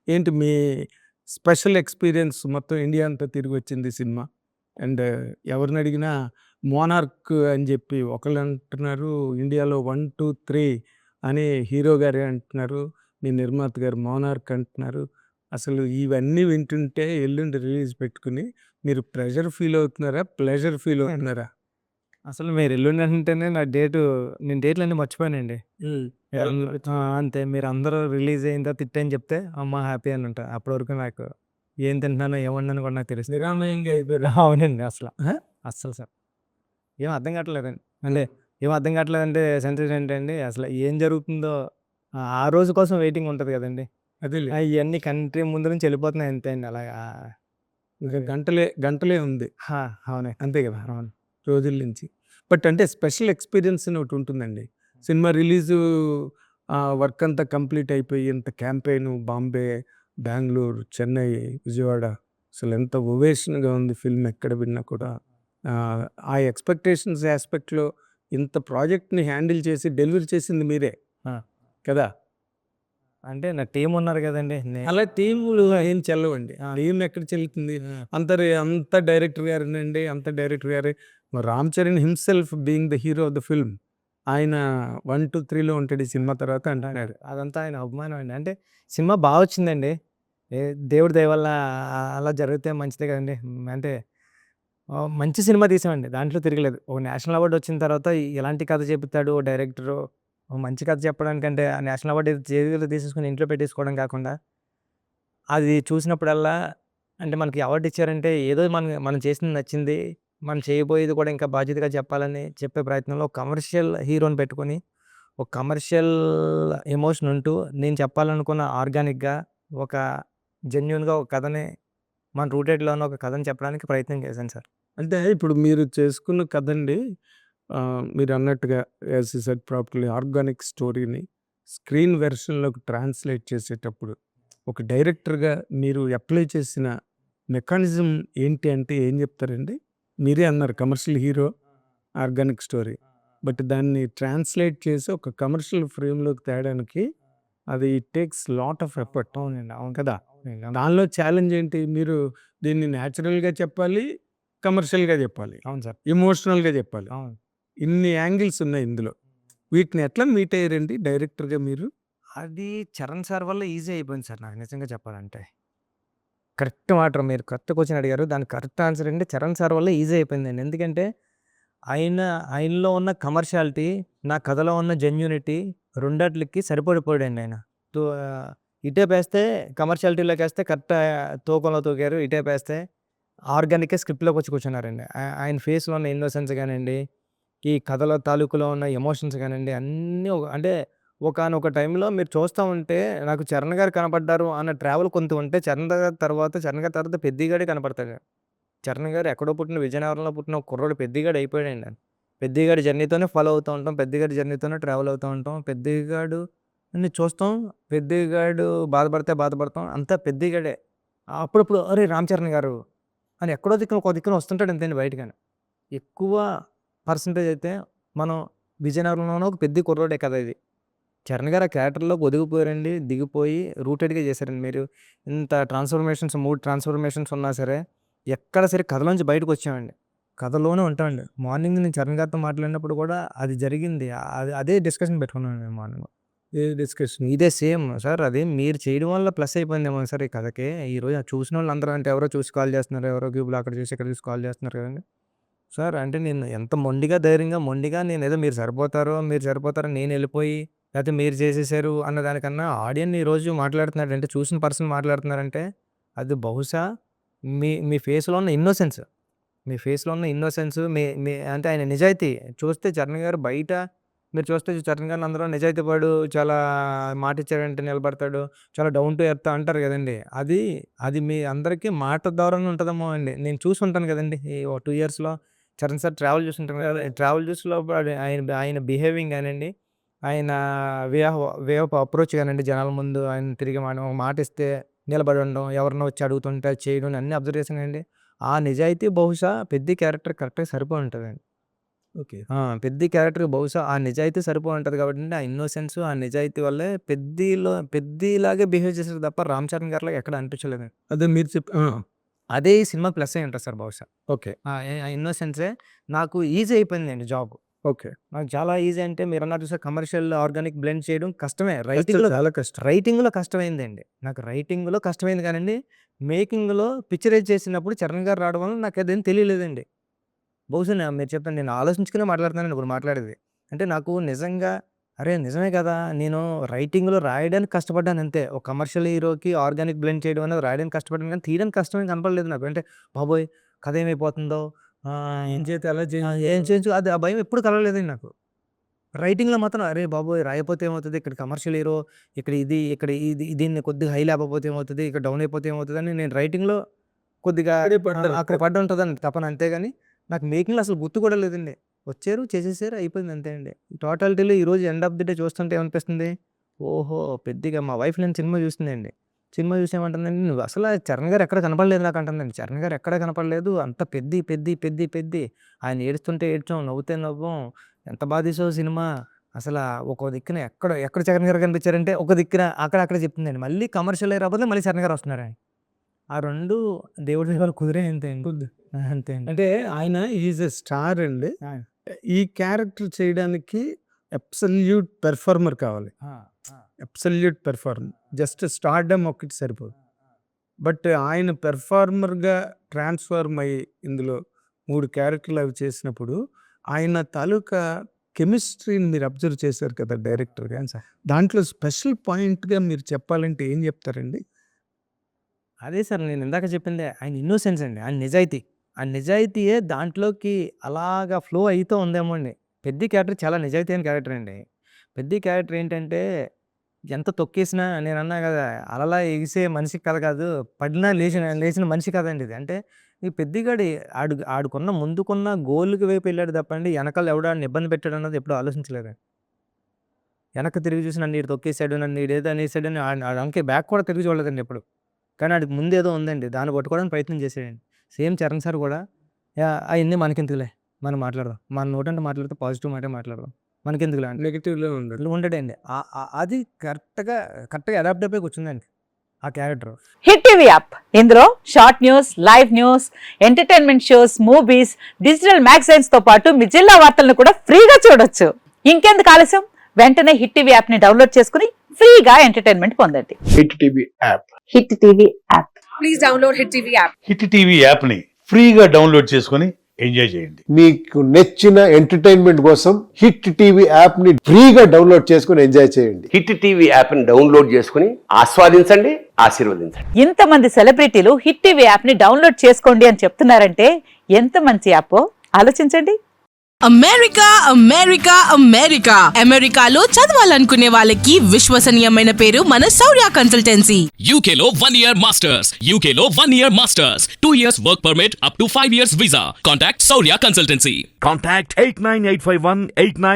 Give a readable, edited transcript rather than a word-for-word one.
ఏంటి మీ special experience మొత్తం India అంతా తిరిగొచ్చింది సినిమా. అండ్ ఎవరినడిగినా 'మోనార్క్' అని జెప్పి ఒకళ్ళంటున్నారు, ఇండియాలో 1, 2, 3 అని హీరో గారే అంటున్నారు. మీ నిర్మాత గారు 'మోనార్క్' అంటున్నారు. అసలు ఇవన్నీ వింటుంటే ఎల్లుండి రిలీజ్ పెట్టుకొని మీరు ప్రెషర్ ఫీల్ అవుతున్నారా? ప్లెజర్ ఫీల్ అవుతున్నారా? అసలు మీరు ఎల్లుండి అంటేనే నేను డేట్‌లన్నీ మర్చిపోయానండి. హ్మ్. అంతే మీరందరూ రిలీజ్ అయిన తర్వాత హిట్ అని చెప్తే అమ్మ! హ్యాపీ అని ఉంటా. అప్పటి వరకు నాకు ఏం తింటున్నానో, ఏం వండానో కూడా నాకు తెలీదు. నిరామయంగా అయిపోయారా? అవునండి. ఆ! అస్సలు సార్. ఏం అర్థం కావట్లేదండి. అంటే ఏం అర్థం కావట్లేదంటే సెన్సేషన్ ఏంటండి అసలు ఏం జరుగుతుందో ఆ రోజు కోసం వెయిటింగ్ ఉంటది కదండీ! అదేలే. ఇయన్నీ కంట్రీ ముందు నుంచి వెళ్ళిపోతున్నాయి అంతే అండి అలాగా. ఇంకా గంటలే గంటలే ఉంది. ఆ! అవును. అంతే గదా! అవును. రోజుల నుంచి. బట్ అంటే స్పెషల్ ఎక్స్‌పీరియన్స్ అని ఒకటుంటుందండి. సినిమా రిలీజు వర్క్ అంతా కంప్లీట్ అయిపోయి ఇంత క్యాంపెయిను బాంబే, బెంగుళూరు, చెన్నై, విజయవాడ అసలెంత ఓవేషన్‌గా ఉంది ఫిల్మ్ ఎక్కడ విన్నా కూడా. ఆ ఎక్స్‌పెక్టేషన్స్ యాస్పెక్ట్‌లో ఇంత ప్రాజెక్ట్‌ని హ్యాండిల్ చేసి డెలివరీ చేసింది మీరే ఆ! కదా! అంటే నా టీమ్ ఉన్నారు కదండీ! అలా టీములు ఏం చెల్లవండి. ఆ! టీమ్ ఎక్కడ చెల్లుతుంది? హ్మ్. అంతా డైరెక్టర్ గారేనండి. అంతా డైరెక్టర్ గారే. మరి 'Ram Charan' himself being the hero of the film ఆయన 1, 2, 3లో ఉంటాడు ఈ సినిమా తర్వాత అంటున్నాడు. అదంతా ఆయన అభిమానం అండి. అంటే సినిమా బా వచ్చిందండి. ఏ దేవుడి దయ వల్ల అలా జరిగితే మంచిదే కదండీ! అంటే మంచి సినిమా తీసామండి. దాంట్లో తిరగలేదు. ఒక నేషనల్ అవార్డ్ వచ్చిన తర్వాత ఎలాంటి కథ చెబుతాడు ఓ డైరెక్టరు. ఓ మంచి కథ చెప్పడానికంటే ఆ నేషనల్ అవార్డ్ ఏదో చేతిలో తీసేసుకొని ఇంట్లో పెట్టేసుకోవడం కాకుండా, అది చూసినప్పుడల్లా అంటే మనకి అవార్డ్ ఇచ్చారంటే ఏదో మనం చేసింది నచ్చింది. మనం చేయబోయేది కూడా ఇంకా బాధ్యతగా చెప్పాలని చెప్పే ప్రయత్నంలో ఒక కమర్షియల్ హీరోని పెట్టుకొని, ఒక కమర్షియల్ ఎమోషన్ ఉంటూ నేను చెప్పాలనుకున్న ఆర్గానిక్‌గా ఒక జెన్యూన్‌గా ఒక కథని మన రూటెడ్‌లో ఉన్న ఒక కథని చెప్పడానికి ప్రయత్నం చేశాను సార్. అంటే ఇప్పుడు మీరు చేసుకున్న కథండి మీరన్నట్టుగా as you said properly organic స్టోరీని స్క్రీన్ వెర్షన్‌లోకి ట్రాన్స్‌లేట్ చేసేటప్పుడు ఒక డైరెక్టర్‌గా మీరు అప్లై చేసిన మెకానిజం ఏంటి అంటే ఏం చెప్తారండి? మీరే అన్నారు commercial hero, organic story. But దాన్ని ట్రాన్స్‌లేట్ చేసి ఒక కమర్షియల్ ఫ్రేమ్‌లోకి తేడానికి అది it takes lot of effort అవునండి. అవును. కదా! అవునండి. అవును. దానిలో ఛాలెంజ్ ఏంటి? మీరు దీన్ని న్యాచురల్‌గా చెప్పాలి, కమర్షియల్‌గా చెప్పాలి, అవును సార్. ఎమోషనల్‌గా చెప్పాలి. అవును. ఇన్ని యాంగిల్స్ ఉన్నాయి ఇందులో. వీటిని ఎట్లా మీట్ అయ్యారండి డైరెక్టర్‌గా మీరు? అది చరణ్ సార్ వల్ల ఈజీ అయిపోయింది సార్ నాకు నిజంగా చెప్పాలంటే. కరెక్ట్ మాట మీరు కరెక్ట్ క్వెషన్ అడిగారు. దానికి కరెక్ట్ ఆన్సర్ ఏంటి చరణ్ సార్ వల్ల ఈజీ అయిపోయిందండి. ఎందుకంటే ఆయన ఆయనలో ఉన్న కమర్షియాలిటీ, నా కథలో ఉన్న జెన్యూనిటీ రెండాట్లకి సరిపడిపోయాడండి ఆయన. తో ఇటేపేస్తే కమర్షియాలిటీలోకేస్తే కరెక్ట్ తూకంలో తూగారు. ఇటేపేస్తే ఆర్గానిక్‌గా స్క్రిప్ట్‌లోకొచ్చి కూర్చున్నారండి. ఆయన ఫేస్‌లో ఉన్న ఇన్నోసెన్స్ గానియండి, ఈ కథలో తాలూకులో ఉన్న ఎమోషన్స్ గానియండి అన్నీ అంటే ఒకానొక టైంలో మీరు చూస్తా ఉంటే నాకు చరణ్ గారు కనపడ్డారు అన్న ట్రావెల్ కొంత ఉంటే చరణ్ గారి తర్వాత పెద్దిగాడే కనపడతాడు. చరణ్ గారు ఎక్కడో పుట్టిన విజయనగరంలో పుట్టిన ఒక కుర్రోడు పెద్దిగాడు అయిపోయాడండి. పెద్దిగాడి జర్నీతోనే ఫాలో అవుతూ ఉంటాం. పెద్దిగాడి జర్నీతోనే ట్రావెల్ అవుతూ ఉంటాం. పెద్దిగాడుని చూస్తాం. పెద్దిగాడు బాధపడితే బాధపడతాం. అంతా పెద్దిగాడే. అప్పుడప్పుడు అరే! రామ్ చరణ్ గారు అని ఎక్కడో దిక్కున ఒక దిక్కున వస్తుంటాడు అంతేండి బయటగాని. ఎక్కువ పర్సెంటేజ్ అయితే మనం విజయనగరంలోనే ఒక పెద్ది కుర్రోడే కదా ఇది. చరణ్ గారు ఆ క్యారెక్టర్‌లోకి ఒదిగిపోయారండి. దిగిపోయి రూటెడ్‌గా చేశారండి. మీరు ఇంత ట్రాన్స్‌ఫర్మేషన్స్ 3 ట్రాన్స్‌ఫర్మేషన్స్ ఉన్నా సరే, ఎక్కడ సరే కథలోంచి బయటకొచ్చామండి. కథలోనే ఉంటామండి. మార్నింగ్ నేను చరణ్ గారితో మాట్లాడినప్పుడు కూడా అది జరిగింది. అదే డిస్కషన్ పెట్టుకున్నాను మేము మార్నింగ్. ఏ డిస్కషన్? ఇదే సేమ్ సార్ అది మీరు చేయడం వల్ల ప్లస్ అయిపోయిందేమో సార్ ఈ కథకి. ఈరోజు చూసినోళ్ళందరూ అంటే ఎవరో చూసి కాల్ చేస్తున్నారు. ఎవరో గ్రూప్‌లో అక్కడ చూసి, ఇక్కడ చూసి కాల్ చేస్తున్నారు కదండీ! సార్ అంటే నేను ఎంత మొండిగా, ధైర్యంగా మొండిగా నేనేదో మీరు సరిపోతారని నేనెళ్ళిపోయి, లేతే మీరు చేసేసారు అన్న దానికన్నా ఆడియన్ ఈరోజు మాట్లాడుతున్నాడంటే, చూసిన పర్సన్ మాట్లాడుతున్నారంటే, అది బహుశా మీ మీ ఫేస్‌లో ఉన్న ఇన్నోసెన్స్. మీ ఫేస్‌లో ఉన్న ఇన్నోసెన్స్ మీ మీ అంటే ఆయన నిజాయితీ. చూస్తే చరణ్ గారు బయట మీరు చూస్తే చరణ్ గారిని అందరూ నిజాయితీ పరుడు, చాలా మాటిచ్చాడంటే నిలబడతాడు, చాలా డౌన్ టు ఎర్త్ అంటారు గదండీ! అది మీ అందరికీ మాట ద్వారానే ఉంటదేమో అండి. నేను చూసుంటాను గదండీ! ఈ ఓ 2 ఇయర్స్‌లో చరణ్ సార్ ట్రావెల్ చూసుంటాను కదా! ట్రావెల్ చూసినప్పుడు ఆయన ఆయన బిహేవింగ్ గానండి, ఆయన వే ఆఫ్ అప్రోచ్ గానండి జనాల ముందు ఆయన తిరిగి మనం ఒక మాటిస్తే నిలబడి ఉండడం, ఎవరైనా వచ్చి అడుగుతుంటే అది చేయడం అన్నీ అబ్జర్వ్ చేశానండి. ఆ నిజాయితీ బహుశా పెద్ది క్యారెక్టర్ కరెక్ట్‌గా సరిపోయి ఉంటదండి. ఓకే. పెద్ది క్యారెక్టర్‌కి బహుశా ఆ నిజాయితీ సరిపోయుంటది కాబట్టండి, ఆ ఇన్నోసెన్స్, ఆ నిజాయితీ వల్లే పెద్దిలాగే బిహేవ్ చేసారు తప్ప 'రామ్ చరణ్' గారిలాగా ఎక్కడ అనిపించలేదండి. అదే మీరు అదే ఈ సినిమా ప్లస్ అయ్యుంటది సార్ బహుశా. ఓకే. ఆ ఇన్నోసెన్సే నాకు ఈజీ అయిపోయిందండి జాబ్. ఓకే. నాకు చాలా ఈజీ అంటే మీరన్నారు చూసారా కమర్షియల్, ఆర్గానిక్ బ్లెండ్ చేయడం కష్టమే. కష్టం, చాలా కష్టం. రైటింగ్‌లో కష్టమైందండి. నాకు రైటింగ్‌లో కష్టమైంది కానండి, మేకింగ్‌లో పిక్చరైజ్ చేసినప్పుడు చరణ్ గారు రావడం వల్ల నాకదేం తెలియలేదండి. బహుశా మీరు చెప్పండి, నేను ఆలోచించుకునే మాట్లాడుతున్నానండి ఇప్పుడు మాట్లాడేది. అంటే నాకు నిజంగా అరే! నిజమే కదా! నేను రైటింగ్‌లో రాయడానికి కష్టపడ్డానంతే. ఒక కమర్షియల్ హీరోకి ఆర్గానిక్ బ్లెండ్ చేయడం అనేది రాయడానికి కష్టపడ్డాను కానీ, తీయడానికి కష్టమేం కనపడలేదు నాకు. అంటే బాబోయ్! కథ ఏమైపోతుందో, ఏం చేస్తే అలా ఏం చేయొచ్చు అది ఆ భయం ఎప్పుడు కలగలేదండి నాకు. రైటింగ్‌లో మాత్రం అరే బాబోయ్! రాయపోతే ఏమవుతది? ఇక్కడ కమర్షియల్ హీరో, ఇక్కడ దీన్ని కొద్దిగా హై లేపకపోతే ఏమవుతది? ఇక్కడ డౌన్ అయిపోతే ఏమవుతదని నేను రైటింగ్‌లో కొద్దిగా అక్కడే పడ్డారు. అక్కడ పడుంటదని తపన అంతేగాని, నాకు మేకింగ్‌లో అసలు గుర్తు కూడా లేదండి. వచ్చారు, చేసేసారు, అయిపోయింది అంతే అండి. టోటాలిటీలో ఈరోజు ఎండ్ ఆఫ్ ది డే చూస్తుంటే ఏమనిపిస్తుంది? ఓహో! పెద్దిగా మా వైఫ్ నేను సినిమా చూసిందండి. సినిమా చూసి ఏమంటుందండి, "నువ్వు అసల చరణ్ గారు ఎక్కడ కనపడలేదు నాకు" అంటుందండి. చరణ్ గారు ఎక్కడ కనపడలేదు. అంతా పెద్ది. ఆయన ఏడుస్తుంటే ఏడ్చాం, నవ్వుతే నవ్వాం. ఎంత బా తీసావు సినిమా. అసల ఒక దిక్కున ఎక్కడ చరణ్ గారు కనిపించారంటే, ఒక దిక్కున అక్కడ చెప్తుందండి. మళ్ళీ కమర్షియల్ రాకపోతే మళ్ళీ చరణ్ గారు వస్తున్నారండి. ఆ 2 దేవుడి దయ వల్ల కుదిరాయి అంతే అండి. అంతే అండి. అంటే ఆయన ఈజ్ ఎ స్టార్ అండి. ఆ! ఈ క్యారెక్టర్ చేయడానికి అబ్సల్యూట్ పెర్ఫార్మర్ కావాలి. Absolute performer. జస్ట్ స్టార్డమ్ ఒక్కటి సరిపోదు. బట్ ఆయన పెర్ఫార్మర్‌గా ట్రాన్స్‌ఫార్మ్ అయ్యి ఇందులో 3 క్యారెక్టర్‌లు అవి చేసినప్పుడు ఆయన తాలూకా కెమిస్ట్రీని మీరు అబ్జర్వ్ చేశారు కదా డైరెక్టర్‌గా. దాంట్లో స్పెషల్ పాయింట్‌గా మీరు చెప్పాలంటే ఏం చెప్తారండి? అదే సార్ నేను ఇందాక చెప్పిందే. ఆయన ఇన్నోసెన్స్ అండి. ఆయన నిజాయితీ. ఆ నిజాయితీయే దాంట్లోకి అలాగా ఫ్లో అయితూ ఉందేమో అండి. పెద్ది క్యారెక్టర్ చాలా నిజాయితీ అయిన క్యారెక్టర్ అండి. పెద్ది క్యారెక్టర్ ఏంటంటే, ఎంత తొక్కేసినా నేనన్నా కదా! అలలా ఎగిసే మనిషి కథ కాదు. పడినా లేచిన మనిషి కథ అండి ఇది. అంటే ఈ పెద్దిగాడు ఆడుకున్న ముందుకున్న గోల్‌కి వైపు వెళ్ళాడు తప్పండి, ఎనకాల ఎవడో ఆడిని ఇబ్బంది పెట్టాడన్నది ఎప్పుడూ ఆలోచించలేదండి. వెనక్కి తిరిగి చూసి నన్ను ఈడు తొక్కేసాడు, నన్ను ఈడేదో అనేసాడని ఆడి వంకే బ్యాక్ కూడా తిరిగి చూడలేదండి ఎప్పుడు. కానీ ఆడికి ముందేదో ఉందండి. దాన్ని పట్టుకోవడానికి ప్రయత్నం చేసాడండి. సేమ్ చరణ్ సార్ కూడా అయన్నీ మనకెందుకులే, మనం మాట్లాడదాం. మన నోటంటే మాట్లాడితే పాజిటివ్ మాటే మాట్లాడదాం. మనకెందుకులే అంటే నెగెటివ్‌లో ఉండడు. ఉండడండి. అది కరెక్ట్‌గా అడాప్ట్ అయిపోయి కూర్చుందండి ఆ క్యారెక్టర్. హిట్ టీవీ యాప్ ఇందులో short news, live news, entertainment shows, movies, digital magazines తో పాటు మీ జిల్లా వార్తలను కూడా ఫ్రీగా చూడొచ్చు. ఇంకెందుకు ఆలస్యం? వెంటనే హిట్ టీవీ యాప్ ని డౌన్లోడ్ చేసుకుని ఫ్రీగా ఎంటర్టైన్మెంట్ పొందండి. Hit TV app. Hit TV app. Please download Hit TV app. Hit TV యాప్ని ఫ్రీగా డౌన్లోడ్ చేసుకొని ఎంజాయ్ చేయండి. మీకు నచ్చిన ఎంటర్టైన్మెంట్ కోసం హిట్ టీవీ యాప్ ని ఫ్రీగా డౌన్లోడ్ చేసుకుని ఎంజాయ్ చేయండి. హిట్ టీవీ యాప్ని డౌన్లోడ్ చేసుకుని ఆస్వాదించండి, ఆశీర్వదించండి. ఇంతమంది సెలబ్రిటీలు హిట్ టీవీ యాప్ ని డౌన్లోడ్ చేసుకోండి అని చెప్తున్నారంటే ఎంత మంచి యాప్ ఆలోచించండి. అమెరికాలో చదవాలనుకునే వాళ్ళకి విశ్వసనీయమైన పేరు మన శౌర్య కన్సల్టెన్సీ. UK లో 1 year masters. 2 years work permit up to 5 years visa. Contact Saurya Consultancy. Contact 89851 89